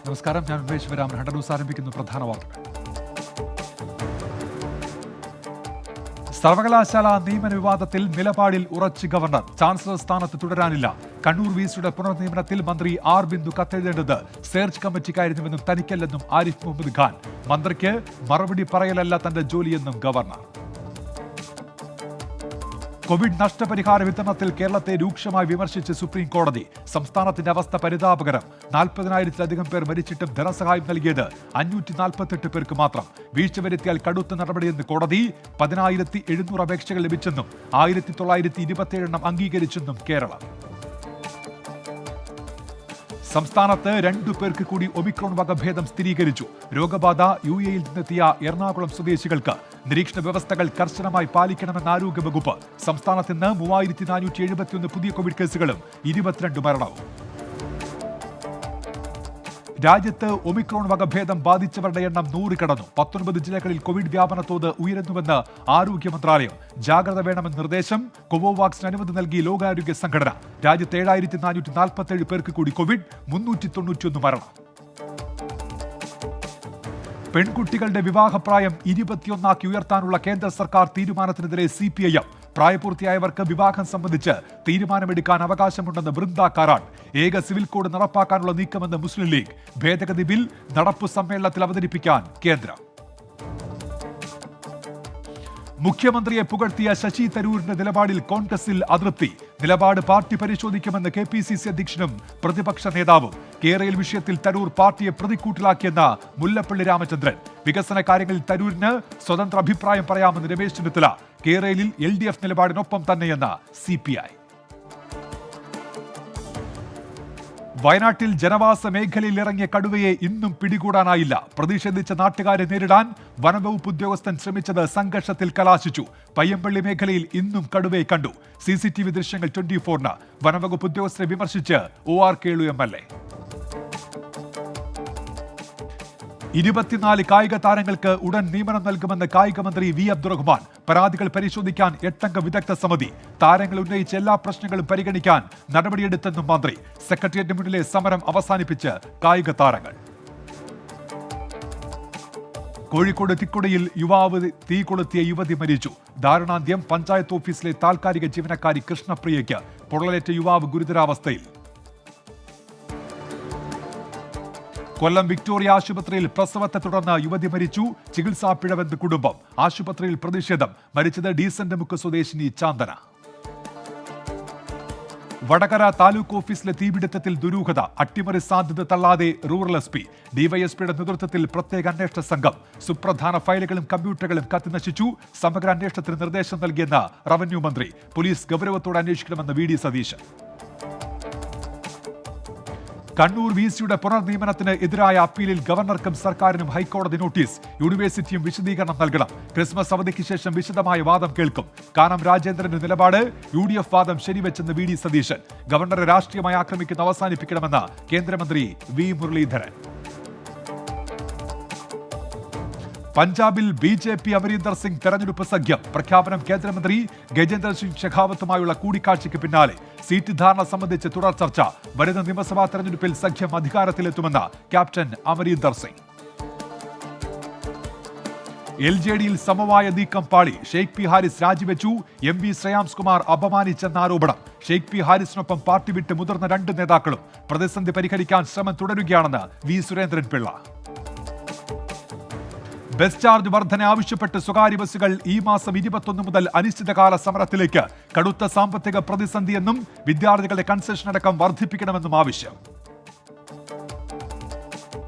നമസ്കാരം, ഞാൻ ഉമേഷ് വരാമൻ. ഹണ്ട ന്യൂസ് ആരംഭിക്കുന്നു. പ്രധാന വാർത്തകൾ. സർവകലാശാല നിയമന വിവാദത്തിൽ നിലപാടിൽ ഉറച്ച് ഗവർണർ. ചാൻസലർ സ്ഥാനത്ത് തുടരാനില്ല. കണ്ണൂർ വിസിയുടെ പുനർനിയമനത്തിൽ മന്ത്രി ആർ ബിന്ദു കത്തെഴുതേണ്ടത് സെർച്ച് കമ്മിറ്റിക്കായിരുന്നുവെന്നും തനിക്കല്ലെന്നും ആരിഫ് മുഹമ്മദ് ഖാൻ. മന്ത്രിക്ക് മറുപടി പറയലല്ല തന്റെ ജോലിയെന്നും ഗവർണർ. കോവിഡ് നഷ്ടപരിഹാര വിതരണത്തിൽ കേരളത്തെ രൂക്ഷമായി വിമർശിച്ച് സുപ്രീം കോടതി. സംസ്ഥാനത്തിന്റെ അവസ്ഥ പരിതാപകരം. 40,000-ലധികം പേർ മരിച്ചിട്ടും ധനസഹായം നൽകിയത് 548 പേർക്ക് മാത്രം. വീഴ്ച വരുത്തിയാൽ കടുത്ത നടപടിയെന്ന് കോടതി. 10,700 അപേക്ഷകൾ ലഭിച്ചെന്നും 1927 അംഗീകരിച്ചെന്നും കേരളം. സംസ്ഥാനത്ത് 2 പേർക്ക് കൂടി ഒമിക്രോൺ വകഭേദം സ്ഥിരീകരിച്ചു. രോഗബാധ യുഎഇയിൽ നിന്നെത്തിയ എറണാകുളം സ്വദേശികൾക്ക്. നിരീക്ഷണ വ്യവസ്ഥകൾ കർശനമായി പാലിക്കണമെന്ന് ആരോഗ്യവകുപ്പ്. സംസ്ഥാനത്ത് ഇന്ന് 3,471 പുതിയ കോവിഡ് കേസുകളും 22 മരണവും. രാജ്യത്ത് ഒമിക്രോൺ വകഭേദം ബാധിച്ചവരുടെ എണ്ണം 100 കടന്നു. 19 ജില്ലകളിൽ കോവിഡ് വ്യാപന തോത് ഉയരുന്നുവെന്ന് ആരോഗ്യ മന്ത്രാലയം. ജാഗ്രത വേണമെന്ന നിർദ്ദേശം. കോവോവാക്സിന് അനുമതി നൽകി ലോകാരോഗ്യ സംഘടന. രാജ്യത്ത് 7,447 പേർക്ക് കൂടി കോവിഡ്, 391 മരണം. പെൺകുട്ടികളുടെ വിവാഹപ്രായം 21 ഉയർത്താനുള്ള കേന്ദ്ര സർക്കാർ തീരുമാനത്തിനെതിരെ CPIM. പ്രായപൂർത്തിയായവർക്ക് വിവാഹം സംബന്ധിച്ച് തീരുമാനമെടുക്കാൻ അവകാശമുണ്ടെന്ന് വൃന്ദ കാരാട്ട്. ഏക സിവിൽ കോഡ് നടപ്പാക്കാനുള്ള നീക്കമെന്ന് മുസ്ലിം ലീഗ്. ഭേദഗതി ബിൽ നടപ്പു സമ്മേളനത്തിൽ അവതരിപ്പിക്കാൻ കേന്ദ്രം. മുഖ്യമന്ത്രിയെ പുകഴ്ത്തിയ ശശി തരൂരിന്റെ നിലപാടിൽ കോൺഗ്രസിൽ അതൃപ്തി. നിലപാട് പാർട്ടി പരിശോധിക്കുമെന്ന് KPCC അധ്യക്ഷനും പ്രതിപക്ഷ നേതാവും. കേരയിൽ വിഷയത്തിൽ തരൂർ പാർട്ടിയെ പ്രതിക്കൂട്ടിലാക്കിയെന്ന മുല്ലപ്പള്ളി രാമചന്ദ്രൻ. വികസന കാര്യങ്ങളിൽ തരൂരിന് സ്വതന്ത്ര അഭിപ്രായം പറയാമെന്ന് രമേശ് ചെന്നിത്തല. കേരളയിൽ LDF നിലപാടിനൊപ്പം തന്നെയെന്ന് CPI. വയനാട്ടിൽ ജനവാസ മേഖലയിൽ ഇറങ്ങിയ കടുവയെ ഇന്നും പിടികൂടാനായില്ല. പ്രതിഷേധിച്ച നാട്ടുകാരെ നേരിടാൻ വനംവകുപ്പ് ഉദ്യോഗസ്ഥൻ ശ്രമിച്ചത് സംഘർഷത്തിൽ കലാശിച്ചു. പയ്യമ്പള്ളി മേഖലയിൽ ഇന്നും കടുവയെ കണ്ടു. CCTV ദൃശ്യങ്ങൾ 24-ന്. വനംവകുപ്പ് ഉദ്യോഗസ്ഥരെ വിമർശിച്ച് OR കേളു MLA. 24 കായിക താരങ്ങൾക്ക് ഉടൻ നിയമനം നൽകുമെന്ന് കായിക മന്ത്രി V അബ്ദുറഹ്മാൻ. പരാതികൾ പരിശോധിക്കാൻ 8-അംഗ വിദഗ്ധ സമിതി. താരങ്ങൾ ഉന്നയിച്ച എല്ലാ പ്രശ്നങ്ങളും പരിഗണിക്കാൻ നടപടിയെടുത്തെന്നും മന്ത്രി. സെക്രട്ടേറിയറ്റിന് മുന്നിലെ സമരം അവസാനിപ്പിച്ച് കായിക താരങ്ങൾ. കോഴിക്കോട് തിക്കുടയിൽ യുവാവ് തീ കൊളുത്തിയ യുവതി മരിച്ചു. ദാരുണാന്ത്യം. പഞ്ചായത്ത് ഓഫീസിലെ താൽക്കാലിക ജീവനക്കാരി കൃഷ്ണപ്രിയയ്ക്ക്. പൊള്ളലേറ്റ യുവാവ് ഗുരുതരാവസ്ഥയിൽ. കൊല്ലം വിക്ടോറിയ ആശുപത്രിയിൽ പ്രസവത്തെ തുടർന്ന് യുവതി മരിച്ചു. ചികിത്സാ പിഴവെന്ന് കുടുംബം. ആശുപത്രിയിൽ പ്രതിഷേധം. മരിച്ചത് ഡീസന്റ് മുക്ക് സ്വദേശിനി ചാന്ദന. വടകര താലൂക്ക് ഓഫീസിലെ തീപിടുത്തത്തിൽ ദുരൂഹത. അട്ടിമറി സാധ്യത തള്ളാതെ റൂറൽ SP. DYSPയുടെ നേതൃത്വത്തിൽ പ്രത്യേക അന്വേഷണ സംഘം. സുപ്രധാന ഫയലുകളും കമ്പ്യൂട്ടറുകളും കത്തിനശിച്ചു. സമഗ്ര അന്വേഷണത്തിന് നിർദ്ദേശം നൽകിയെന്ന് റവന്യൂ മന്ത്രി. പോലീസ് ഗൗരവത്തോടെ അന്വേഷിക്കണമെന്ന് VD സതീശൻ. കണ്ണൂർ വിസിയുടെ പുനർനിയമനത്തിന് എതിരായ അപ്പീലിൽ ഗവർണർക്കും സർക്കാരിനും ഹൈക്കോടതി നോട്ടീസ്. യൂണിവേഴ്സിറ്റിയും വിശദീകരണം നൽകണം. ക്രിസ്മസ് അവധിക്ക് ശേഷം വിശദമായ വാദം കേൾക്കും. കാനം രാജേന്ദ്രന്റെ നിലപാട്. UDF വാദം ശരിവെച്ചെന്ന് VD സതീശൻ. ഗവർണറെ രാഷ്ട്രീയമായി ആക്രമിക്കുന്ന അവസാനിപ്പിക്കണമെന്ന് കേന്ദ്രമന്ത്രി V മുരളീധരൻ. പഞ്ചാബിൽ BJP അമരീന്ദർ സിംഗ് തെരഞ്ഞെടുപ്പ് സഖ്യം. പ്രഖ്യാപനം കേന്ദ്രമന്ത്രി ഗജേന്ദ്ര സിംഗ് ഷെഖാവത്തുമായുള്ള കൂടിക്കാഴ്ചയ്ക്ക് പിന്നാലെ. സീറ്റ് ധാരണ സംബന്ധിച്ച് തുടർ ചർച്ച. വരുന്ന നിയമസഭാ തെരഞ്ഞെടുപ്പിൽ സഖ്യം അധികാരത്തിലെത്തുമെന്ന് ക്യാപ്റ്റൻ അമരീന്ദർ സിംഗ്. LJDയിൽ സമവായ നീക്കം പാളി. ഷെയ്ഖ് പി ഹാരിസ് രാജിവെച്ചു. MV ശ്രേയാംസ് കുമാർ അപമാനിച്ചെന്ന ആരോപണം. ഷെയ്ഖ് പി ഹാരിസിനൊപ്പം പാർട്ടി വിട്ട് മുതിർന്ന 2 നേതാക്കളും. പ്രതിസന്ധി പരിഹരിക്കാൻ ശ്രമം തുടരുകയാണെന്ന് V Surendran Pillai. Bus charge വർധന ആവശ്യപ്പെട്ട് സ്വകാര്യ ബസ്സുകൾ ഈ മാസം 21 മുതൽ അനിശ്ചിതകാല സമരത്തിലേക്ക്. കടുത്ത സാമ്പത്തിക പ്രതിസന്ധിയെന്നും വിദ്യാർത്ഥികളുടെ കൺസെഷൻ അടക്കം വർദ്ധിപ്പിക്കണമെന്നും ആവശ്യം.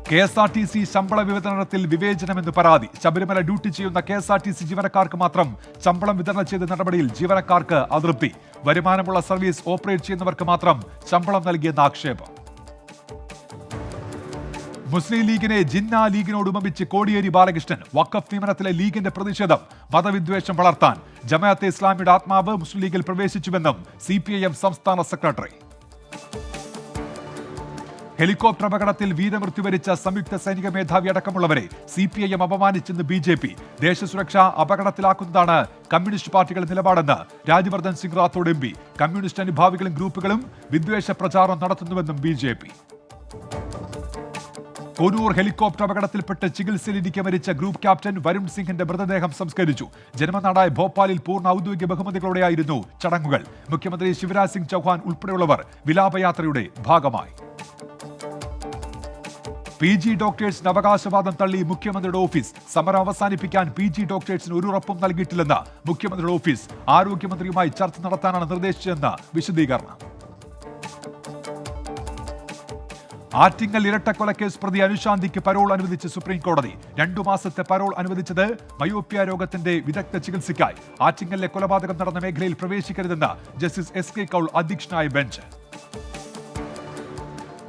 KSRTC ശമ്പള വിതരണത്തിൽ വിവേചനമെന്ന് പരാതി. ശബരിമല ഡ്യൂട്ടി ചെയ്യുന്ന KSRTC ജീവനക്കാർക്ക് മാത്രം ശമ്പളം വിതരണം ചെയ്ത നടപടിയിൽ ജീവനക്കാർക്ക് അതൃപ്തി. വരുമാനമുള്ള സർവീസ് ഓപ്പറേറ്റ് ചെയ്യുന്നവർക്ക് മാത്രം ശമ്പളം നൽകിയെന്ന ആക്ഷേപം. മുസ്ലിം ലീഗിനെ ജിന്ന ലീഗിനോട് ഉപമിച്ച് കോടിയേരി ബാലകൃഷ്ണൻ. വഖഫ് നിയമനത്തിലെ ലീഗിന്റെ പ്രതിഷേധം മതവിദ്വേഷം വളർത്താൻ. ജമാഅത്തെ ഇസ്ലാമിയുടെ ആത്മാവ് മുസ്ലിം ലീഗിൽ പ്രവേശിച്ചുവെന്നും CPIM സംസ്ഥാന സെക്രട്ടറി. ഹെലികോപ്റ്റർ അപകടത്തിൽ വീരമൃത്യു വരിച്ച സംയുക്ത സൈനിക മേധാവി അടക്കമുള്ളവരെ CPIM അപമാനിച്ചെന്ന് BJP. ദേശസുരക്ഷ അപകടത്തിലാക്കുന്നതാണ് കമ്മ്യൂണിസ്റ്റ് പാർട്ടികളുടെ നിലപാടെന്ന് രാജ്യവർദ്ധൻ സിംഗ് റാത്തോഡ് MP. കമ്മ്യൂണിസ്റ്റ് അനുഭാവികളും ഗ്രൂപ്പുകളും വിദ്വേഷ പ്രചാരണം നടത്തുന്നുവെന്നും BJP. കൊരൂർ ഹെലികോപ്റ്റർ അപകടത്തിൽപ്പെട്ട് ചികിത്സയിലിരിക്കെ മരിച്ച ഗ്രൂപ്പ് ക്യാപ്റ്റൻ വരുൺ സിംഗിന്റെ മൃതദേഹം സംസ്കരിച്ചു. ജന്മനാടായ ഭോപ്പാലിൽ പൂർണ്ണ ഔദ്യോഗിക ബഹുമതികളോടെയായിരുന്നു ചടങ്ങുകൾ. മുഖ്യമന്ത്രി ശിവരാജ് സിംഗ് ചൗഹാൻ ഉൾപ്പെടെയുള്ളവർ വിലാപയാത്രയുടെ ഭാഗമായി. PG ഡോക്ടേഴ്സിന് അവകാശവാദം തള്ളി മുഖ്യമന്ത്രിയുടെ ഓഫീസ്. സമരം അവസാനിപ്പിക്കാൻ PG ഡോക്ടേഴ്സിന് ഒരു ഉറപ്പും നൽകിയിട്ടില്ലെന്ന് മുഖ്യമന്ത്രിയുടെ ഓഫീസ്. ആരോഗ്യമന്ത്രിയുമായി ചർച്ച നടത്താനാണ് നിർദ്ദേശിച്ചതെന്ന് വിശദീകരണം. ആറ്റിങ്ങൽ ഇരട്ടക്കൊലക്കേസ് പ്രതി അനുശാന്തിക്ക് പരോൾ അനുവദിച്ച് സുപ്രീം കോടതി. 2 മാസത്തെ പരോൾ അനുവദിച്ചത് മയോപ്യ രോഗത്തിന്റെ വിദഗ്ധ ചികിത്സയ്ക്കായി. ആറ്റിങ്ങലിലെ കൊലപാതകം നടന്ന മേഖലയിൽ പ്രവേശിക്കരുതെന്ന് ജസ്റ്റിസ് SK കൗൾ അധ്യക്ഷനായ ബെഞ്ച്.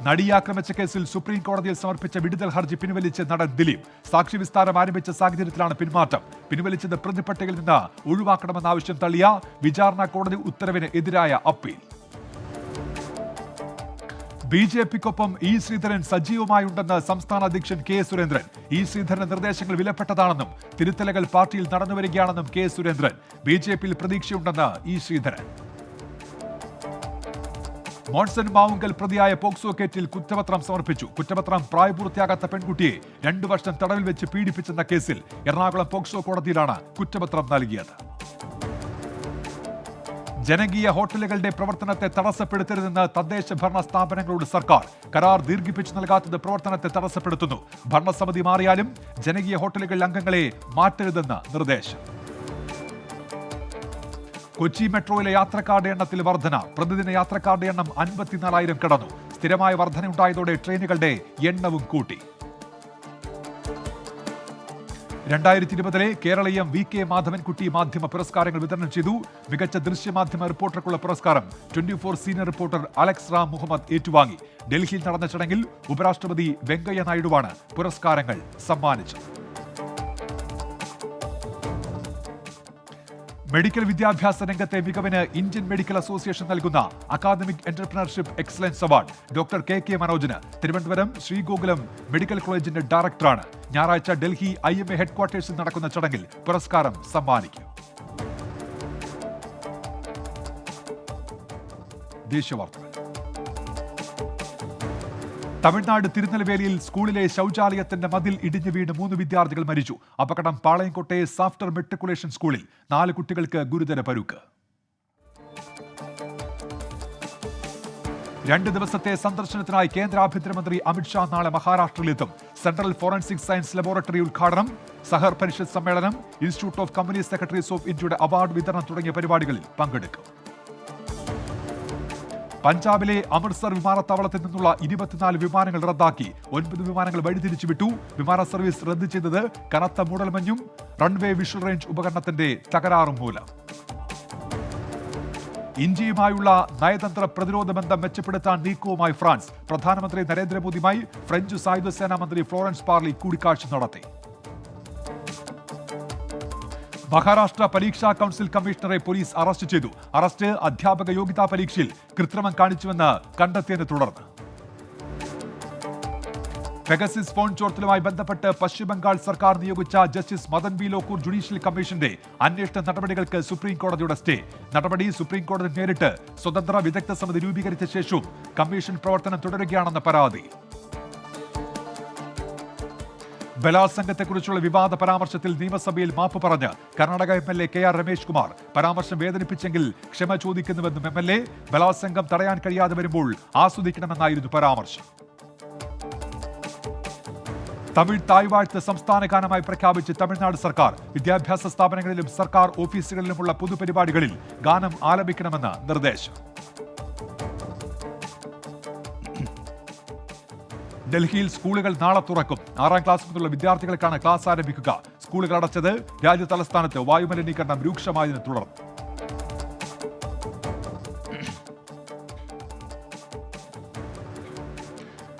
നടിയെ ആക്രമിച്ച കേസിൽ സുപ്രീം കോടതിയിൽ സമർപ്പിച്ച വിടുതൽ ഹർജി പിൻവലിച്ച് നടൻ ദിലീപ്. സാക്ഷി വിസ്താരം ആരംഭിച്ച സാഹചര്യത്തിലാണ് പിന്മാറ്റം. പിൻവലിച്ചത് പ്രതിപട്ടികയിൽ നിന്ന് ഒഴിവാക്കണമെന്ന ആവശ്യം തള്ളിയ വിചാരണ കോടതി ഉത്തരവിന് എതിരായ അപ്പീൽ. BJPക്കൊപ്പം E ശ്രീധരൻ സജീവമായുണ്ടെന്ന് സംസ്ഥാന അധ്യക്ഷൻ K സുരേന്ദ്രൻ. E ശ്രീധരന്റെ നിർദ്ദേശങ്ങൾ വിലപ്പെട്ടതാണെന്നും തിരുത്തലുകൾ പാർട്ടിയിൽ നടന്നുവരികയാണെന്നും K സുരേന്ദ്രൻ. BJPയിൽ പ്രതീക്ഷയുണ്ടെന്ന് E ശ്രീധരൻ. മോൺസൺ മാവുങ്കൽ പ്രതിയായ പോക്സോ കേസിൽ കുറ്റപത്രം സമർപ്പിച്ചു. കുറ്റപത്രം പ്രായപൂർത്തിയാകാത്ത പെൺകുട്ടിയെ 2 വർഷം തടവിൽ വെച്ച് പീഡിപ്പിച്ചെന്ന കേസിൽ എറണാകുളം പോക്സോ കോടതിയിലാണ് കുറ്റപത്രം നൽകിയത്. ജനകീയ ഹോട്ടലുകളുടെ പ്രവർത്തനത്തെ തടസ്സപ്പെടുത്തരുതെന്ന് തദ്ദേശ ഭരണ സ്ഥാപനങ്ങളോട് സർക്കാർ. കരാർ ദീർഘിപ്പിച്ചു നൽകാത്തത് പ്രവർത്തനത്തെ തടസ്സപ്പെടുത്തുന്നു. ഭരണസമിതി മാറിയാലും ജനകീയ ഹോട്ടലുകളിൽ അംഗങ്ങളെ മാറ്റരുതെന്ന് നിർദ്ദേശം. കൊച്ചി മെട്രോയിലെ യാത്രക്കാരുടെ എണ്ണത്തിൽ വർധന. പ്രതിദിന യാത്രക്കാരുടെ എണ്ണം 54,000 കടന്നു. സ്ഥിരമായ വർധനയുണ്ടായതോടെ ട്രെയിനുകളുടെ എണ്ണവും കൂട്ടി. 2020 കേരളീയം VK മാധവൻകുട്ടി മാധ്യമ പുരസ്കാരങ്ങൾ വിതരണം ചെയ്തു. മികച്ച ദൃശ്യമാധ്യമ റിപ്പോർട്ടർക്കുള്ള പുരസ്കാരം 24 senior reporter Alex Ram Muhammad ഏറ്റുവാങ്ങി. ഡൽഹിയിൽ നടന്ന ചടങ്ങിൽ ഉപരാഷ്ട്രപതി വെങ്കയ്യ നായിഡുവാണ് പുരസ്കാരങ്ങൾ സമ്മാനിച്ചത്. മെഡിക്കൽ വിദ്യാഭ്യാസ രംഗത്തെ മികവിന് ഇന്ത്യൻ മെഡിക്കൽ അസോസിയേഷൻ നൽകുന്ന academic entrepreneurship excellence award doctor KK മനോജിന്. തിരുവനന്തപുരം ശ്രീഗോകുലം മെഡിക്കൽ കോളേജിന്റെ ഡയറക്ടറാണ്. ഞായറാഴ്ച ഡൽഹി IMA ഹെഡ്ക്വാർട്ടേഴ്സിൽ നടക്കുന്ന ചടങ്ങിൽ പുരസ്കാരം സമ്മാനിക്കും. ദേശീയവാർത്തകൾ. തമിഴ്നാട് തിരുനെൽവേലിയിൽ സ്കൂളിലെ ശൗചാലയത്തിന്റെ മതിൽ ഇടിഞ്ഞു വീണ് 3 വിദ്യാർത്ഥികൾ മരിച്ചു. അപകടം പാളയംകോട്ടെ സാഫ്റ്റർ മെട്രിക്കുലേഷൻ സ്കൂളിൽ. 4 കുട്ടികൾക്ക് ഗുരുതര പരുക്ക്. 2 ദിവസത്തെ സന്ദർശനത്തിനായി കേന്ദ്ര ആഭ്യന്തരമന്ത്രി അമിത്ഷാ നാളെ മഹാരാഷ്ട്രയിലെത്തും. സെൻട്രൽ ഫോറൻസിക് സയൻസ് ലബോറട്ടറി ഉദ്ഘാടനം, സഹർ പരിഷത്ത് സമ്മേളനം, institute of communist secretaries of ഇന്ത്യയുടെ അവാർഡ് വിതരണം തുടങ്ങിയ പരിപാടികളിൽ പങ്കെടുക്കും. പഞ്ചാബിലെ അമൃത്സർ വിമാനത്താവളത്തിൽ നിന്നുള്ള 24 വിമാനങ്ങൾ റദ്ദാക്കി. 9 വിമാനങ്ങൾ വഴിതിരിച്ചുവിട്ടു. വിമാന സർവീസ് റദ്ദ് ചെയ്തത് കനത്ത മൂടൽമഞ്ഞും റൺവേ വിഷ്വൽ റേഞ്ച് ഉപകരണത്തിന്റെ തകരാറും മൂലം. ഇന്ത്യയുമായുള്ള നയതന്ത്ര പ്രതിരോധ ബന്ധം മെച്ചപ്പെടുത്താൻ നീക്കവുമായി ഫ്രാൻസ്. പ്രധാനമന്ത്രി നരേന്ദ്രമോദിയുമായി ഫ്രഞ്ച് സായുധ സേനാ മന്ത്രി ഫ്ലോറൻസ് പാർലി കൂടിക്കാഴ്ച നടത്തി. മഹാരാഷ്ട്ര പരീക്ഷാ കൗൺസിൽ കമ്മീഷണറെ പോലീസ് അറസ്റ്റ് ചെയ്തു. അറസ്റ്റ് അധ്യാപക യോഗ്യതാ പരീക്ഷയിൽ കൃത്രിമം കാണിച്ചുവെന്ന് കണ്ടെത്തിയതിനെ തുടർന്ന്. പെഗസിസ് ഫോൺ ചോർത്തലുമായി ബന്ധപ്പെട്ട് പശ്ചിമബംഗാൾ സർക്കാർ നിയോഗിച്ച justice Madan B Lokur judicial കമ്മീഷന്റെ അന്വേഷണ നടപടികൾക്ക് സുപ്രീം കോടതിയുടെ സ്റ്റേ. നടപടി സുപ്രീം കോടതി നേരിട്ട് സ്വതന്ത്ര വിദഗ്ധ സമിതി രൂപീകരിച്ച ശേഷവും കമ്മീഷൻ പ്രവർത്തനം തുടരുകയാണെന്ന പരാതി. ബലാത്സംഗത്തെക്കുറിച്ചുള്ള വിവാദ പരാമർശത്തിൽ നിയമസഭയിൽ മാപ്പ് പറഞ്ഞ് കർണാടക MLA KR രമേശ് കുമാർ. പരാമർശം വേദനിപ്പിച്ചെങ്കിൽ ക്ഷമ ചോദിക്കുന്നുവെന്നും MLA. ബലാത്സംഗം തടയാൻ കഴിയാതെ വരുമ്പോൾ ആസ്വദിക്കണമെന്നായിരുന്നു പരാമർശം. തമിഴ് തായ്വാഴ്ത്ത് സംസ്ഥാന ഗാനമായി പ്രഖ്യാപിച്ച് തമിഴ്നാട് സർക്കാർ. വിദ്യാഭ്യാസ സ്ഥാപനങ്ങളിലും സർക്കാർ ഓഫീസുകളിലുമുള്ള പൊതുപരിപാടികളിൽ ഗാനം ആലപിക്കണമെന്ന് നിർദ്ദേശം. ഡൽഹിയിൽ സ്കൂളുകൾ നാളെ തുറക്കും. 6ാം ക്ലാസ് മുതലുള്ള വിദ്യാർത്ഥികൾക്കാണ് ക്ലാസ് ആരംഭിക്കുക. സ്കൂളുകൾ അടച്ചത് രാജ്യ തലസ്ഥാനത്ത് വായുമലിനീകരണം രൂക്ഷമായതിനെ തുടർന്ന്.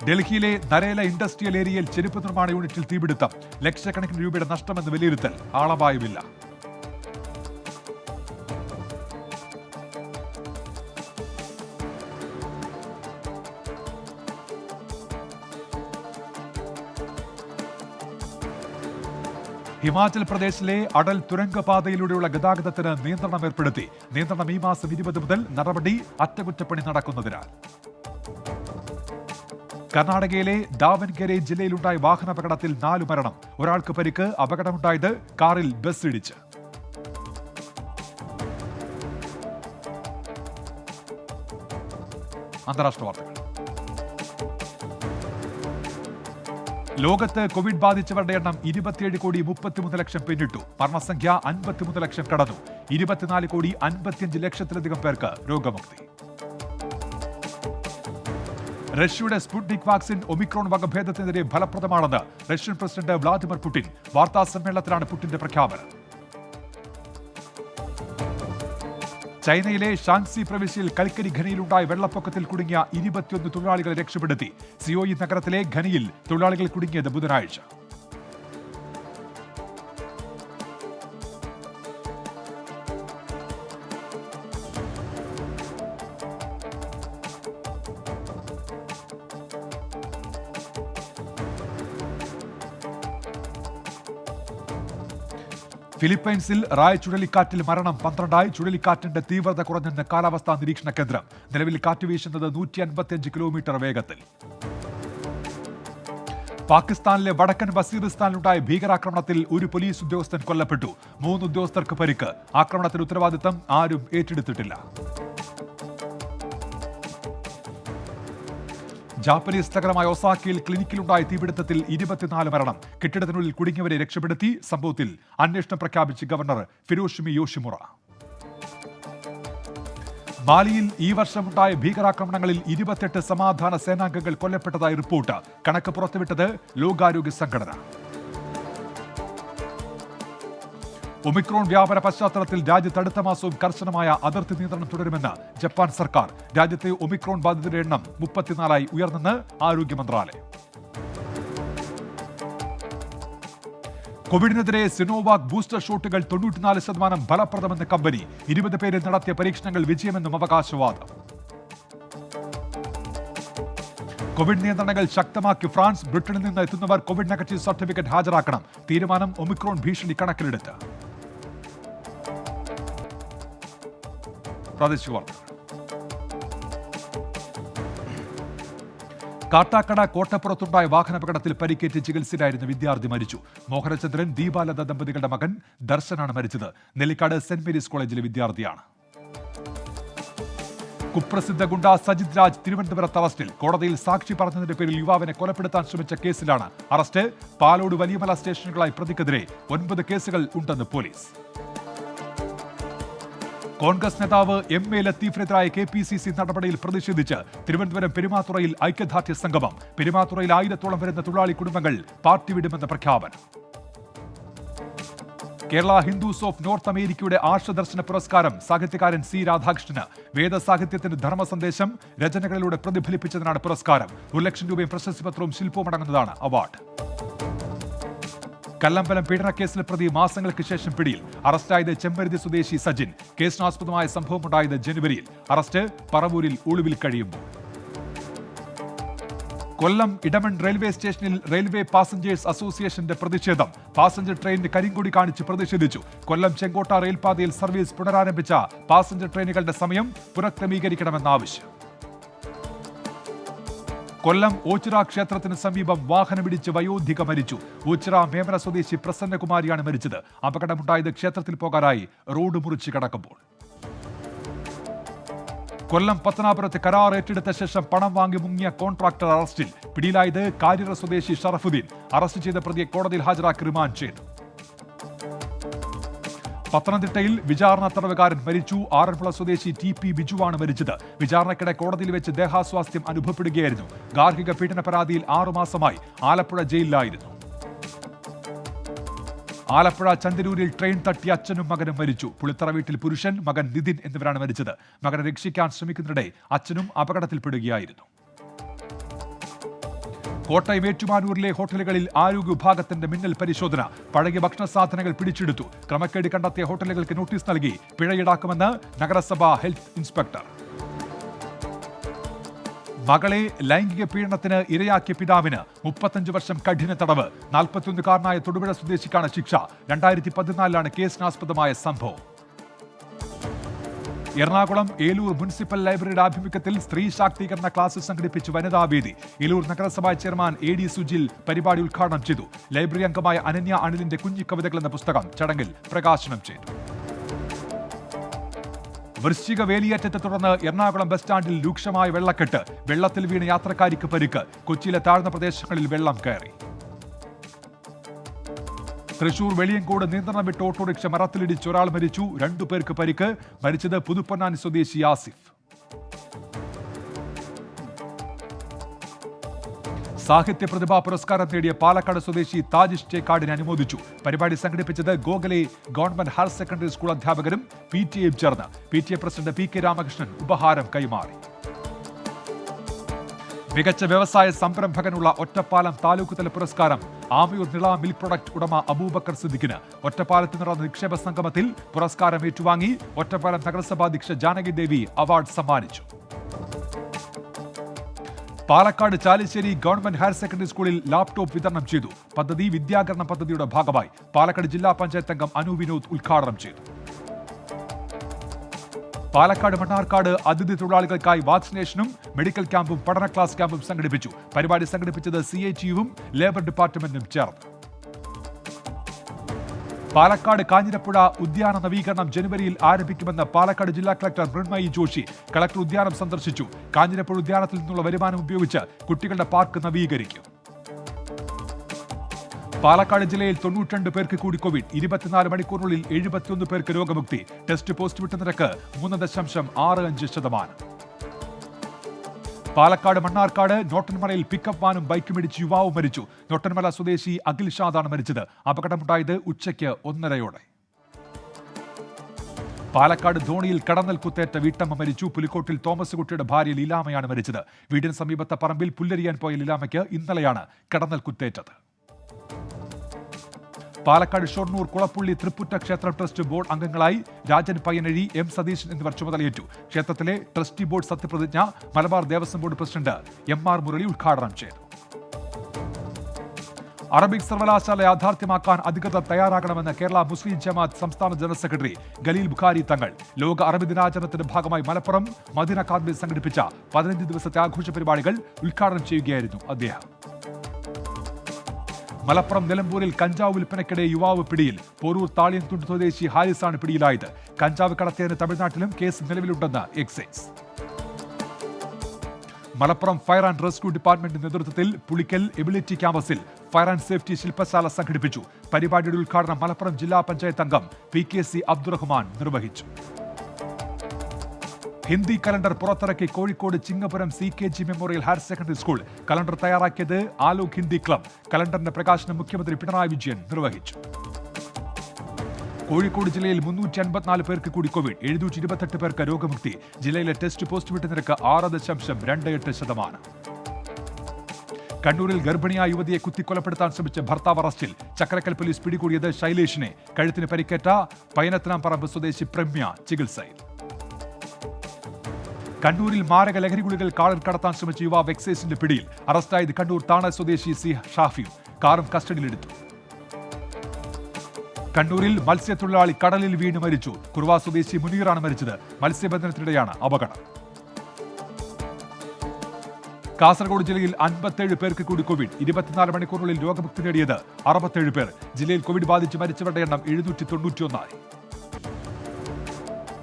ഡൽഹിയിലെ നരേല ഇൻഡസ്ട്രിയൽ ഏരിയയിൽ ചെരുപ്പ് നിർമ്മാണ യൂണിറ്റിൽ തീപിടുത്തം. ലക്ഷക്കണക്കിന് രൂപയുടെ നഷ്ടമെന്ന് വിലയിരുത്തൽ. ആളപായമില്ല. ഹിമാചൽ പ്രദേശിലെ അടൽ തുരങ്കപാതയിലൂടെയുള്ള ഗതാഗതത്തിന് നിയന്ത്രണം ഏർപ്പെടുത്തി. നിയന്ത്രണം ഈ മാസം 20 മുതൽ. നടപടി അറ്റകുറ്റപ്പണി നടക്കുന്നതിനാൽ. കർണാടകയിലെ ദാവൻഗെരെ ജില്ലയിലുണ്ടായ വാഹനാപകടത്തിൽ 4 മരണം. ഒരാൾക്ക് പരിക്ക്. അപകടമുണ്ടായത് കാറിൽ ബസ് ഇടിച്ച്. അന്താരാഷ്ട്ര വാർത്തകൾ. ലോകത്ത് കോവിഡ് ബാധിച്ചവരുടെ എണ്ണം 27,33,00,000 പിന്നിട്ടു. മരണസംഖ്യ 53 ലക്ഷം കടന്നു. 24,55,00,000-ലധികം പേർക്ക് രോഗമുക്തി. റഷ്യയുടെ സ്പുട്നിക് വാക്സിൻ ഒമിക്രോൺ വകഭേദത്തിനെതിരെ ഫലപ്രദമാണെന്ന് റഷ്യൻ പ്രസിഡന്റ് വ്ളാദിമിർ പുടിൻ. വാർത്താ സമ്മേളനത്തിലാണ് പുടിന്റെ പ്രഖ്യാപനം. ചൈനയിലെ ഷാൻസി പ്രവിശ്യയിൽ കൽക്കരി ഖനിയിലുണ്ടായ വെള്ളപ്പൊക്കത്തിൽ കുടുങ്ങിയ 21 തൊഴിലാളികളെ രക്ഷപ്പെടുത്തി. സിയോയി നഗരത്തിലെ ഖനിയിൽ തൊഴിലാളികൾ കുടുങ്ങിയത് ബുധനാഴ്ച. ഫിലിപ്പൈൻസിൽ റായ് ചുഴലിക്കാറ്റിൽ മരണം 12. ചുഴലിക്കാറ്റിന്റെ തീവ്രത കുറഞ്ഞെന്ന് കാലാവസ്ഥാ നിരീക്ഷണ കേന്ദ്രം. നിലവിൽ കാറ്റ് വീശുന്നത് 155 കിലോമീറ്റർ വേഗത്തിൽ. പാകിസ്ഥാനിലെ വടക്കൻ വസീറിസ്ഥാനിലുണ്ടായ ഭീകരാക്രമണത്തിൽ ഒരു പോലീസ് ഉദ്യോഗസ്ഥൻ കൊല്ലപ്പെട്ടു. 3 ഉദ്യോഗസ്ഥർക്ക് പരിക്ക്. ആക്രമണത്തിന്റെ ഉത്തരവാദിത്തം ആരും ഏറ്റെടുത്തിട്ടില്ല. ജാപ്പനീസ് നഗരമായ ഒസാക്കയിൽ ക്ലിനിക്കിലുണ്ടായ തീപിടുത്തത്തിൽ 24 മരണം. കെട്ടിടത്തിനുള്ളിൽ കുടുങ്ങിയവരെ രക്ഷപ്പെടുത്തി. സംഭവത്തിൽ അന്വേഷണം പ്രഖ്യാപിച്ച് ഗവർണർ ഫിരോഷിമി യോഷിമുറ. മാലിയിൽ ഈ വർഷമുണ്ടായ ഭീകരാക്രമണങ്ങളിൽ 28 സമാധാന സേനാംഗങ്ങൾ കൊല്ലപ്പെട്ടതായി റിപ്പോർട്ട്. കണക്ക് പുറത്തുവിട്ടത് ലോകാരോഗ്യ സംഘടന. ഒമിക്രോൺ വ്യാപന പശ്ചാത്തലത്തിൽ രാജ്യത്ത് അടുത്ത മാസവും കർശനമായ അതിർത്തി നിയന്ത്രണം തുടരുമെന്ന് ജപ്പാൻ സർക്കാർ. രാജ്യത്തെ ഒമിക്രോൺ ബാധിതരുടെ എണ്ണം 34 ഉയർന്നെന്ന് ആരോഗ്യ മന്ത്രാലയം. കോവിഡിനെതിരെ സിനോവാക് ബൂസ്റ്റർ ഷോട്ടുകൾ 94% ഫലപ്രദമെന്ന് കമ്പനി. 20 പേരിൽ നടത്തിയ പരീക്ഷണങ്ങൾ വിജയമെന്നും അവകാശവാദം. കോവിഡ് നിയന്ത്രണങ്ങൾ ശക്തമാക്കി ഫ്രാൻസ്. ബ്രിട്ടനിൽ നിന്ന് എത്തുന്നവർ കോവിഡ് നെഗറ്റീവ് സർട്ടിഫിക്കറ്റ് ഹാജരാക്കണം. തീരുമാനം ഒമിക്രോൺ ഭീഷണി കണക്കിലെടുത്ത്. പ്രാദേശിക വാർത്തകൾ. കാട്ടാക്കട കോട്ടപ്പുറത്തുണ്ടായ വാഹനാപകടത്തിൽ പരിക്കേറ്റ് ചികിത്സയിലായിരുന്ന വിദ്യാർത്ഥി മരിച്ചു. മോഹനചന്ദ്രൻ, ദീപാലത ദമ്പതികളുടെ മകൻ ദർശനാണ് മരിച്ചത്. നെല്ലിക്കാട് സെന്റ് മേരീസ് കോളേജിലെ വിദ്യാർത്ഥിയാണ്. കുപ്രസിദ്ധ ഗുണ്ട സജിത് രാജ് തിരുവനന്തപുരത്ത് അറസ്റ്റിൽ. കോടതിയിൽ സാക്ഷി പറഞ്ഞതിന്റെ പേരിൽ യുവാവിനെ കൊലപ്പെടുത്താൻ ശ്രമിച്ച കേസിലാണ് അറസ്റ്റ്. പാലോട് വലിയമല സ്റ്റേഷനുകളായി പ്രതിക്കെതിരെ 9 കേസുകൾ ഉണ്ടെന്ന് പോലീസ്. കോൺഗ്രസ് നേതാവ് MA ലത്തീഫിനെതിരായ KPCC നടപടിയിൽ പ്രതിഷേധിച്ച് തിരുവനന്തപുരം പെരുമാതുറയിൽ ഐക്യദാർഢ്യ സംഗമം. പെരുമാതുറയിൽ 1000-ഓളം വരുന്ന തൊഴിലാളി കുടുംബങ്ങൾ പാർട്ടി വിടുമെന്ന പ്രഖ്യാപനം. കേരള ഹിന്ദുസ് ഓഫ് നോർത്ത് അമേരിക്കയുടെ ആർഷദർശന പുരസ്കാരം സാഹിത്യകാരൻ C രാധാകൃഷ്ണന്. വേദസാഹിത്യത്തിന്റെ ധർമ്മസന്ദേശം രചനകളിലൂടെ പ്രതിഫലിപ്പിച്ചതിനാണ് പുരസ്കാരം. 1 ലക്ഷം രൂപയും പ്രശസ്തിപത്രവും ശില്പവും അടങ്ങുന്നതാണ് അവാർഡ്. കല്ലമ്പലം പീഡനക്കേസിലെ പ്രതി മാസങ്ങൾക്ക് ശേഷം പിടിയിൽ. അറസ്റ്റായത് ചെമ്പരുതി സ്വദേശി സജിൻ. കേസിനാസ്പദമായ സംഭവമുണ്ടായത് ജനുവരിയിൽ. അറസ്റ്റ് പറവൂരിൽ ഒളിവിൽ കഴിയുമ്പോൾ. കൊല്ലം ഇടമൺ റെയിൽവേ സ്റ്റേഷനിൽ റെയിൽവേ പാസഞ്ചേഴ്സ് അസോസിയേഷന്റെ പ്രതിഷേധം. പാസഞ്ചർ ട്രെയിനിന് കരിങ്കൊടി കാണിച്ച് പ്രതിഷേധിച്ചു. കൊല്ലം ചെങ്കോട്ട റെയിൽപാതയിൽ സർവീസ് പുനരാരംഭിച്ച പാസഞ്ചർ ട്രെയിനുകളുടെ സമയം പുനഃക്രമീകരിക്കണമെന്ന ആവശ്യം. കൊല്ലം ഓച്ചിറ ക്ഷേത്രത്തിന് സമീപം വാഹനമിടിച്ച് വയോധിക മരിച്ചു. ഓച്ചിറ മേമന സ്വദേശി പ്രസന്നകുമാരിയാണ് മരിച്ചത്. അപകടമുണ്ടായത് ക്ഷേത്രത്തിൽ പോകാനായി റോഡ് മുറിച്ച് കടക്കുമ്പോൾ. കൊല്ലം പത്തനാപുരത്ത് കരാർ ഏറ്റെടുത്ത ശേഷം പണം വാങ്ങി മുങ്ങിയ കോൺട്രാക്ടർ അറസ്റ്റിൽ. പിടിയിലായത് കാരിറ സ്വദേശി ഷറഫുദ്ദീൻ. അറസ്റ്റ് ചെയ്ത പ്രതിയെ കോടതിയിൽ ഹാജരാക്കി റിമാൻഡ് ചെയ്തു. പത്തനംതിട്ടയിൽ വിചാരണ തടവുകാരൻ മരിച്ചു. ആറന്മുള സ്വദേശി TP ബിജുവാണ് മരിച്ചത്. വിചാരണയ്ക്കിടെ കോടതിയിൽ വെച്ച് ദേഹാസ്വാസ്ഥ്യം അനുഭവപ്പെടുകയായിരുന്നു. ഗാർഹിക പീഡന പരാതിയിൽ 6 മാസമായി ആലപ്പുഴ ജയിലിലായിരുന്നു. ആലപ്പുഴ ചന്ദരൂരിൽ ട്രെയിൻ തട്ടി അച്ഛനും മകനും മരിച്ചു. പുളിത്തറ വീട്ടിൽ പുരുഷൻ, മകൻ നിതിൻ എന്നിവരാണ് മരിച്ചത്. മകനെ രക്ഷിക്കാൻ ശ്രമിക്കുന്നതിനിടെ അച്ഛനും അപകടത്തിൽപ്പെടുകയായിരുന്നു. കോട്ടയം ഏറ്റുമാനൂരിലെ ഹോട്ടലുകളിൽ ആരോഗ്യ വിഭാഗത്തിന്റെ മിന്നൽ പരിശോധന. പഴകിയ ഭക്ഷണ സാധനങ്ങൾ പിടിച്ചെടുത്തു. ക്രമക്കേട് കണ്ടെത്തിയ ഹോട്ടലുകൾക്ക് നോട്ടീസ് നൽകി പിഴ ഈടാക്കുമെന്ന് നഗരസഭ ഹെൽത്ത് ഇൻസ്പെക്ടർ. മകളെ ലൈംഗിക പീഡനത്തിന് ഇരയാക്കിയ പിതാവിന് 35 വർഷം കഠിന തടവ്. 41-കാരനായ തൊടുപുഴ സ്വദേശിക്കാണ് ശിക്ഷ. 2014 കേസിനാസ്പദമായ സംഭവം. എറണാകുളം ഏലൂർ മുനിസിപ്പൽ ലൈബ്രറിയുടെ ആഭിമുഖ്യത്തിൽ സ്ത്രീ ശാക്തീകരണ ക്ലാസ് സംഘടിപ്പിച്ച് വനിതാവേദി. ഏലൂർ നഗരസഭാ ചെയർമാൻ AD സുജിൽ പരിപാടി ഉദ്ഘാടനം ചെയ്തു. ലൈബ്രറി അംഗമായ അനന്യ അനിലിന്റെ കുഞ്ഞിക്കവിതകൾ എന്ന പുസ്തകം ചടങ്ങിൽ പ്രകാശനം ചെയ്തു. വൃശ്ചിക വേലിയേറ്റത്തെ തുടർന്ന് എറണാകുളം ബസ് സ്റ്റാൻഡിൽ രൂക്ഷമായ വെള്ളക്കെട്ട്. വെള്ളത്തിൽ വീണ് യാത്രക്കാരിക്ക് പരിക്ക്. കൊച്ചിയിലെ താഴ്ന്ന പ്രദേശങ്ങളിൽ വെള്ളം കയറി. തൃശൂർ വെളിയങ്കോട് നിയന്ത്രണം വിട്ട് ഓട്ടോറിക്ഷ മരത്തിലിടിച്ച് ഒരാൾ മരിച്ചു. 2 പേർക്ക് പരിക്ക്. മരിച്ചത് പുതുപ്പൊന്നാനി സ്വദേശി ആസിഫ്. സാഹിത്യ പ്രതിഭാ പുരസ്കാരം നേടിയ പാലക്കാട് സ്വദേശി താജിഷ് ചേക്കാടിനെ അനുമോദിച്ചു. പരിപാടി സംഘടിപ്പിച്ചത് Gokhale government higher secondary school അധ്യാപകരും PTA ചേർന്ന്. PTA പ്രസിഡന്റ് PK രാമകൃഷ്ണൻ ഉപഹാരം കൈമാറി. മികച്ച വ്യവസായ സംരംഭകനുള്ള ഒറ്റപ്പാലം താലൂക്ക് തല പുരസ്കാരം ആമയൂർ നിള മിൽക്ക് പ്രൊഡക്റ്റ് ഉടമ അബൂബക്കർ സിദ്ദിഖിന്. ഒറ്റപ്പാലത്ത് നടന്ന നിക്ഷേപ സംഗമത്തിൽ പുരസ്കാരം ഏറ്റുവാങ്ങി. ഒറ്റപ്പാലം നഗരസഭാധ്യക്ഷ ജാനകി ദേവി അവാർഡ് സമ്മാനിച്ചു. Palakkad Chalissery government higher secondary സ്കൂളിൽ ലാപ്ടോപ്പ് വിതരണം ചെയ്തു. പദ്ധതി വിദ്യാകരണ പദ്ധതിയുടെ ഭാഗമായി. പാലക്കാട് ജില്ലാ പഞ്ചായത്ത് അംഗം അനു വിനോദ് ഉദ്ഘാടനം ചെയ്തു. പാലക്കാട് മണ്ണാർക്കാട് അതിഥി തൊഴിലാളികൾക്കായി വാക്സിനേഷനും മെഡിക്കൽ ക്യാമ്പും പഠന ക്ലാസ് ക്യാമ്പും സംഘടിപ്പിച്ചു. പരിപാടി സംഘടിപ്പിച്ചത് CITUവും ലേബർ ഡിപ്പാർട്ട്മെന്റും ചേർന്നു. പാലക്കാട് കാഞ്ഞിരപ്പുഴ ഉദ്യാന നവീകരണം ജനുവരിയിൽ ആരംഭിക്കുമെന്ന് പാലക്കാട് ജില്ലാ കളക്ടർ മൃണ്മയി ജോഷി. കളക്ടർ ഉദ്യാനം സന്ദർശിച്ചു. കാഞ്ഞിരപ്പുഴ ഉദ്യാനത്തിൽ നിന്നുള്ള വരുമാനം ഉപയോഗിച്ച് കുട്ടികളുടെ പാർക്ക് നവീകരിക്കും. പാലക്കാട് ജില്ലയിൽ 92 പേർക്ക് കൂടി കോവിഡ്. 24 മണിക്കൂറിനുള്ളിൽ 71 പേർക്ക് രോഗമുക്തി. ടെസ്റ്റ് പോസിറ്റിവിറ്റി നിരക്ക് 3.65%. പാലക്കാട് മണ്ണാർക്കാട് നോട്ടൻമലയിൽ പിക്കപ്പ് വാനും ബൈക്കും ഇടിച്ച് യുവാവ് മരിച്ചു. നോട്ടൻമല സ്വദേശി അഖിൽ ഷാദാണ് മരിച്ചത്. അപകടമുണ്ടായത് ഉച്ചയ്ക്ക് 1:30. പാലക്കാട് ധോണിയിൽ കടന്നൽ കുത്തേറ്റ വീട്ടമ്മ മരിച്ചു. പുലിക്കോട്ടിൽ തോമസ് കുട്ടിയുടെ ഭാര്യ ലീലാമയാണ് മരിച്ചത്. വീടിന് സമീപത്തെ പറമ്പിൽ പുല്ലരിയാൻ പോയ ലീലാമയ്ക്ക് ഇന്നലെയാണ് കടന്നൽ കുത്തേറ്റത്. പാലക്കാട് ഷൊർണൂർ കുളപ്പുള്ളി തൃപ്പുറ്റ ക്ഷേത്ര ട്രസ്റ്റ് ബോർഡ് അംഗങ്ങളായി രാജൻ പയ്യനഴി, M സതീശൻ എന്നിവർ ചുമതലയേറ്റു. ക്ഷേത്രത്തിലെ ട്രസ്റ്റി ബോർഡ് സത്യപ്രതിജ്ഞ Malabar Devaswom board president MR Murali ഉദ്ഘാടനം ചെയ്തു. അറബിക് സർവകലാശാല യാഥാർത്ഥ്യമാക്കാൻ അധികൃതർ തയ്യാറാകണമെന്ന് കേരള മുസ്ലിം ജമാഅത്ത് സംസ്ഥാന ജനറൽ സെക്രട്ടറി ഖലീൽ ബുഖാരി തങ്ങൾ. ലോക അറബി ദിനാചരണത്തിന്റെ ഭാഗമായി മലപ്പുറം മദീന അക്കാദമിയിൽ സംഘടിപ്പിച്ച 15 ദിവസത്തെ ആഘോഷ പരിപാടികൾ ഉദ്ഘാടനം ചെയ്യുകയായിരുന്നു അദ്ദേഹം. മലപ്പുറം നിലമ്പൂരിൽ കഞ്ചാവ് വിൽപ്പനയ്ക്കിടെ യുവാവ് പിടിയിൽ. പോരൂർ താളിയൻതുണ്ട് സ്വദേശി ഹാരിസാണ് പിടിയിലായത്. കഞ്ചാവ് കടത്തിയതിന് തമിഴ്നാട്ടിലും കേസ് നിലവിലുണ്ടെന്ന് excise. Malappuram fire and rescue ഡിപ്പാർട്ട്മെന്റിന്റെ നേതൃത്വത്തിൽ പുളിക്കൽ എബിലിറ്റി ക്യാമ്പസിൽ ഫയർ ആൻഡ് സേഫ്റ്റി ശില്പശാല സംഘടിപ്പിച്ചു. പരിപാടിയുടെ ഉദ്ഘാടനം മലപ്പുറം ജില്ലാ പഞ്ചായത്ത് അംഗം PKC അബ്ദുറഹ്മാൻ നിർവഹിച്ചു. ഹിന്ദി കലണ്ടർ പുറത്തിറക്കി Kozhikode Chingapuram CKG memorial higher secondary school. Calendar തയ്യാറാക്കിയത് ആലോക് ഹിന്ദി ക്ലബ്. കലണ്ടറിന്റെ പ്രകാശനം മുഖ്യമന്ത്രി പിണറായി വിജയൻ നിർവഹിച്ചു. കോഴിക്കോട് ജില്ലയിൽ 354 പേർക്ക് കൂടി കോവിഡ്. 728 പേർക്ക് രോഗമുക്തി. ജില്ലയിലെ ടെസ്റ്റ് പോസിറ്റിവിറ്റി നിരക്ക് 6.28%. കണ്ണൂരിൽ ഗർഭിണിയായ യുവതിയെ കുത്തിക്കൊലപ്പെടുത്താൻ ശ്രമിച്ച ഭർത്താവ് അറസ്റ്റിൽ. ചക്കരക്കൽ പോലീസ് പിടികൂടിയത് ശൈലേഷിനെ. കഴുത്തിന് പരിക്കേറ്റ പൈനത്തനാംപറമ്പ് സ്വദേശി പ്രമ്യ ചികിത്സയിൽ. കണ്ണൂരിൽ മാരക ലഹരി ഗുളികൾ കാറിൽ കടത്താൻ ശ്രമിച്ച യുവാവ് എക്സൈസിന്റെ പിടിയിൽ. അറസ്റ്റായത് കണ്ണൂർ താണ സ്വദേശി C ഷാഫിയും. കാറും കസ്റ്റഡിയിലെടുത്തു. കണ്ണൂരിൽ മത്സ്യത്തൊഴിലാളി കടലിൽ വീണ് മരിച്ചു. കുറുവ സ്വദേശി മുനീറാണ് മരിച്ചത്. മത്സ്യബന്ധനത്തിനിടെയാണ് അപകടം. കാസർഗോഡ് ജില്ലയിൽ 57 പേർക്ക് കൂടി കോവിഡ്. 24 മണിക്കൂറിനുള്ളിൽ രോഗമുക്തി നേടിയത് 67 പേർ. ജില്ലയിൽ കോവിഡ് ബാധിച്ച് മരിച്ചവരുടെ എണ്ണം 791.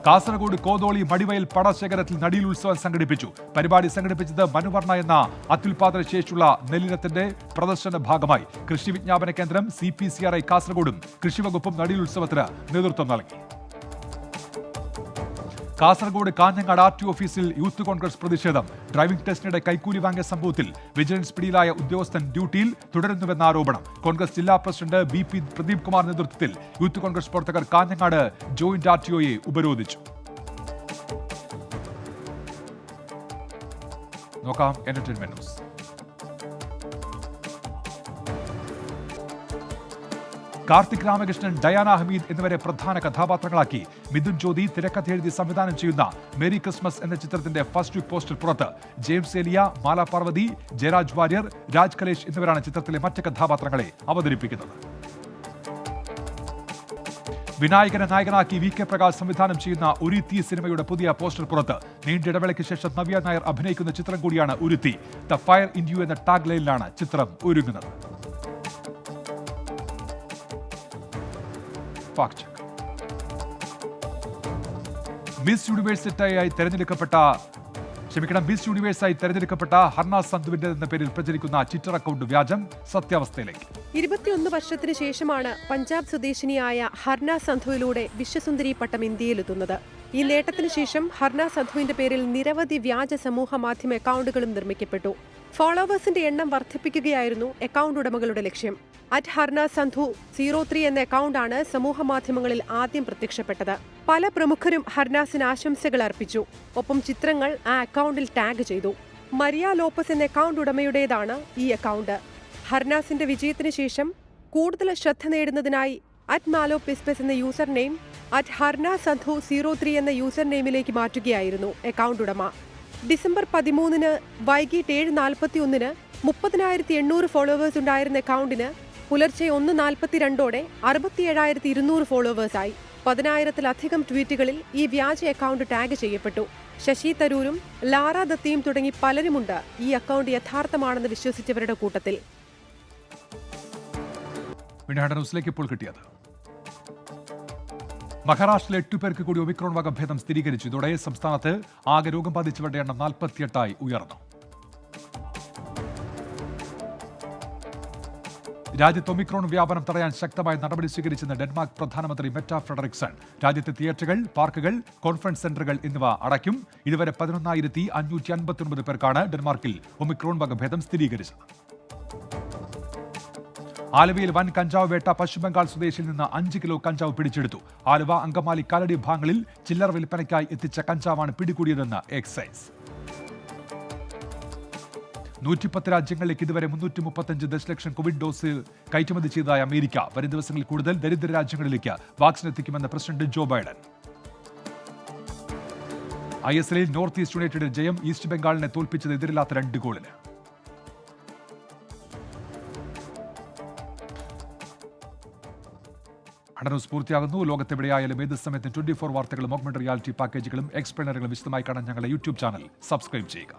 കാസർഗോഡ് കോതോളി മടിവയൽ പടശേഖരത്തിൽ നടീൽ ഉത്സവം സംഘടിപ്പിച്ചു. പരിപാടി സംഘടിപ്പിച്ചത് മനുവർണ്ണ എന്ന അത്യുൽപാദന ശേഷിയുള്ള നെല്ലിനത്തിന്റെ പ്രദർശന ഭാഗമായി. കൃഷി വിജ്ഞാപന കേന്ദ്രം CPCRI കാസർഗോഡും കൃഷിവകുപ്പും നടീൽ ഉത്സവത്തിന് നേതൃത്വം നൽകി. കാസർഗോഡ് കാഞ്ഞങ്ങാട് RTO ഓഫീസിൽ യൂത്ത് കോൺഗ്രസ് പ്രതിഷേധം. ഡ്രൈവിംഗ് ടെസ്റ്റിനിടെ കൈക്കൂലി വാങ്ങിയ സംഭവത്തിൽ വിജിലൻസ് പിടിയിലായ ഉദ്യോഗസ്ഥൻ ഡ്യൂട്ടിയിൽ തുടരുന്നുവെന്ന ആരോപണം. കോൺഗ്രസ് ജില്ലാ പ്രസിഡന്റ് BP പ്രദീപ് കുമാർ നേതൃത്വത്തിൽ യൂത്ത് കോൺഗ്രസ് പ്രവർത്തകർ കാഞ്ഞങ്ങാട് ജോയിന്റ് RTOയെ ഉപരോധിച്ചു. നോക്കാം entertainment news. Karthik Ramakrishnan, Diana Hameed എന്നിവരെ പ്രധാന കഥാപാത്രങ്ങളാക്കി മിഥുൻ ജ്യോതി തിരക്കഥ എഴുതി സംവിധാനം ചെയ്യുന്ന മേരി ക്രിസ്മസ് എന്ന ചിത്രത്തിന്റെ ഫസ്റ്റ് ലുക്ക് പോസ്റ്റർ പുറത്ത്. ജെയിംസ് ഏലിയ, മാല പാർവതി, ജയരാജ് വാര്യർ, രാജ് കലേഷ് എന്നിവരാണ് ചിത്രത്തിലെ മറ്റ് കഥാപാത്രങ്ങളെ അവതരിപ്പിക്കുന്നത്. വിനായകനെ നായകനാക്കി വി കെ പ്രകാശ് സംവിധാനം ചെയ്യുന്ന ഉരുത്തി സിനിമയുടെ പുതിയ പോസ്റ്റർ പുറത്ത്. നീണ്ട ഇടവേളയ്ക്ക് ശേഷം നവ്യ നായർ അഭിനയിക്കുന്ന ചിത്രം കൂടിയാണ് ഉരുത്തി. ദ ഫയർ ഇൻ യു എന്ന ടാഗ് ലൈനിലാണ് ചിത്രം ഒരുങ്ങുന്നത്. മിസ് യൂണിവേഴ്സായി തെരഞ്ഞെടുക്കപ്പെട്ട ഹർന സന്ധുവിന്റെ എന്ന പേരിൽ പ്രചരിക്കുന്ന ട്വിറ്റർ അക്കൗണ്ട് വ്യാജം, സത്യാവസ്ഥയിലേക്ക്. 21 വർഷത്തിന് ശേഷമാണ് പഞ്ചാബ് സ്വദേശിനിയായ ഹർന സന്ധുവിലൂടെ വിശ്വസുന്ദരി പട്ടം ഇന്ത്യയിലെത്തുന്നത്. ഈ നേട്ടത്തിന് ശേഷം ഹർന സന്ധുവിന്റെ പേരിൽ നിരവധി വ്യാജ സമൂഹ മാധ്യമ അക്കൗണ്ടുകളും നിർമ്മിക്കപ്പെട്ടു. ഫോളോവേഴ്സിന്റെ എണ്ണം വർദ്ധിപ്പിക്കുകയായിരുന്നു അക്കൗണ്ട് ഉടമകളുടെ ലക്ഷ്യം. @ഹർന സന്ധു 03 എന്ന അക്കൗണ്ടാണ് സമൂഹ മാധ്യമങ്ങളിൽ ആദ്യം പ്രത്യക്ഷപ്പെട്ടത്. പല പ്രമുഖരും ഹർനാസിന് ആശംസകൾ അർപ്പിച്ചു. ഒപ്പം ചിത്രങ്ങൾ ആ അക്കൗണ്ടിൽ ടാഗ് ചെയ്തു. മരിയ ലോപ്പസ് എന്ന അക്കൗണ്ട് ഉടമയുടേതാണ് ഈ അക്കൗണ്ട്. ഹർനാസിന്റെ വിജയത്തിന് ശേഷം കൂടുതൽ ശ്രദ്ധ നേടുന്നതിനായി @മാലോപിസ്പെസ് എന്ന യൂസർ നെയിം @ഹർന സന്ധു 03 എന്ന യൂസർ നെയിമിലേക്ക് മാറ്റുകയായിരുന്നു അക്കൗണ്ട് ഉടമ. ഡിസംബർ 13 വൈകിട്ട് 7:41 30,800 ഫോളോവേഴ്സ് ഉണ്ടായിരുന്ന അക്കൗണ്ടിന് പുലർച്ചെ 1:42 67,200 ഫോളോവേഴ്സായി. 10,000-ലധികം ട്വീറ്റുകളിൽ ഈ വ്യാജ അക്കൗണ്ട് ടാഗ് ചെയ്യപ്പെട്ടു. ശശി തരൂരും ലാറ ദത്തയും തുടങ്ങി പലരുമുണ്ട് ഈ അക്കൗണ്ട് യഥാർത്ഥമാണെന്ന് വിശ്വസിച്ചവരുടെ കൂട്ടത്തിൽ. ന്യൂസിലേക്ക് ഇപ്പോൾ കിട്ടിയത്. മഹാരാഷ്ട്രയിൽ 8 പേർക്ക് കൂടി ഒമിക്രോൺ വകഭേദം സ്ഥിരീകരിച്ചു. ഇതോടെ സംസ്ഥാനത്ത് ആകെ രോഗം ബാധിച്ചവരുടെ എണ്ണം 48 ഉയർന്നു. രാജ്യത്ത് ഒമിക്രോൺ വ്യാപനം തടയാൻ ശക്തമായ നടപടി സ്വീകരിച്ചെന്ന് ഡെൻമാർക്ക് പ്രധാനമന്ത്രി മെറ്റാ ഫ്രെഡറിക്സൺ. രാജ്യത്തെ തിയേറ്ററുകൾ, പാർക്കുകൾ, കോൺഫറൻസ് സെന്ററുകൾ എന്നിവ അടയ്ക്കും. ഇതുവരെ 11,559 പേർക്കാണ് ഡെൻമാർക്കിൽ ഒമിക്രോൺ വകഭേദം സ്ഥിരീകരിച്ചത്. ആലുവയിൽ വൻ കഞ്ചാവ് വേട്ട. പശ്ചിമബംഗാൾ സ്വദേശിയിൽ നിന്ന് 5 കിലോ കഞ്ചാവ് പിടിച്ചെടുത്തു. ആലുവ, അങ്കമാലി, കാലടി ഭാഗങ്ങളിൽ ചില്ലറ വിൽപ്പനയ്ക്കായി എത്തിച്ച കഞ്ചാവാണ് പിടികൂടിയതെന്ന് എക്സൈസ്. 110 രാജ്യങ്ങളിലേക്ക് ഇതുവരെ 335 ദശലക്ഷം കോവിഡ് ഡോസ് കയറ്റുമതി ചെയ്തതായി അമേരിക്ക. വരും ദിവസങ്ങളിൽ കൂടുതൽ ദരിദ്ര രാജ്യങ്ങളിലേക്ക് വാക്സിൻ എത്തിക്കുമെന്ന് പ്രസിഡന്റ് ജോ ബൈഡൻ. ISLൽ നോർത്ത് ഈസ്റ്റ് യുണൈറ്റഡ് ജയം. ഈസ്റ്റ് ബംഗാളിനെ തോൽപ്പിച്ചത് എതിരില്ലാത്ത 2 ഗോളിന്. ന്യൂസ് പൂർത്തിയാകുന്നു. ലോകത്തെവിടെയായാലും ഏത് സമയത്തും 24 വാർത്തകളും ഓഗ്മെന്റഡ് റിയാലിറ്റി പാക്കേജുകളും എക്സ്പ്ലെയിനറുകളും വിശദമായി കാണാൻ ഞങ്ങളുടെ യൂട്യൂബ് ചാനൽ സബ്സ്ക്രൈബ് ചെയ്യുക.